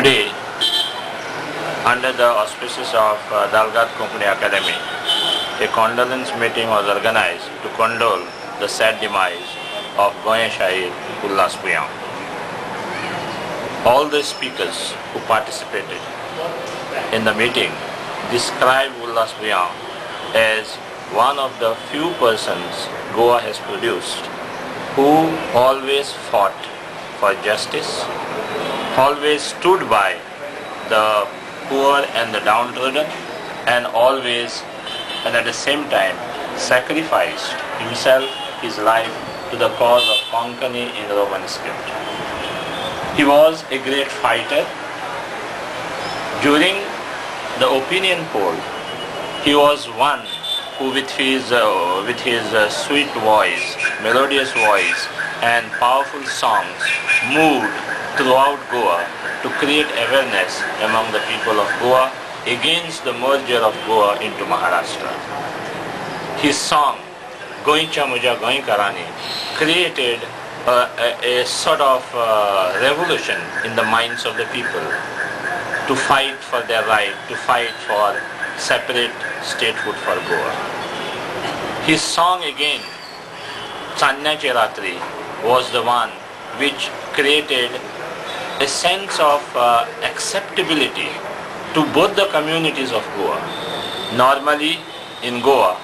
Today, under the auspices of Dalgado Konkani Academy, a condolence meeting was organized to condole the sad demise of Goya Shahid Ulhas Buyao. All the speakers who participated in the meeting described Ulhas Buyao as one of the few persons Goa has produced who always fought for justice, always stood by the poor and the downtrodden, and always and at the same time sacrificed himself, his life, to the cause of Konkani in Roman script. He was a great fighter. During the opinion poll, he was one who with his sweet voice, melodious voice and powerful songs moved throughout Goa to create awareness among the people of Goa against the merger of Goa into Maharashtra. His song, Goincha Muja Goin Karani, created a sort of revolution in the minds of the people to fight for their right, to fight for separate statehood for Goa. His song again, Chanyache Ratri, was the one which created a sense of acceptability to both the communities of Goa. Normally in Goa,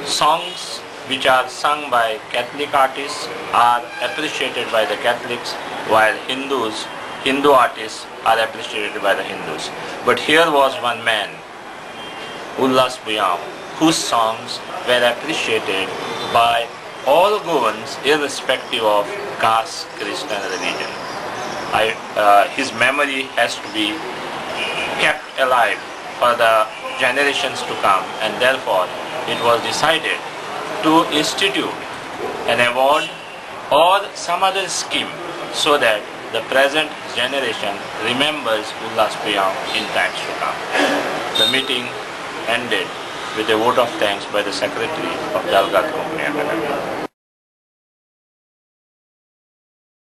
songs which are sung by Catholic artists are appreciated by the Catholics, while Hindu artists are appreciated by the Hindus. But here was one man, Ulhas Buyao, whose songs were appreciated by all Goans irrespective of caste, Christian religion. His memory has to be kept alive for the generations to come, and therefore it was decided to institute an award or some other scheme so that the present generation remembers Ulhas Buyao in times to come. The meeting ended with a vote of thanks by the Secretary of Dalgado Konkani Academy.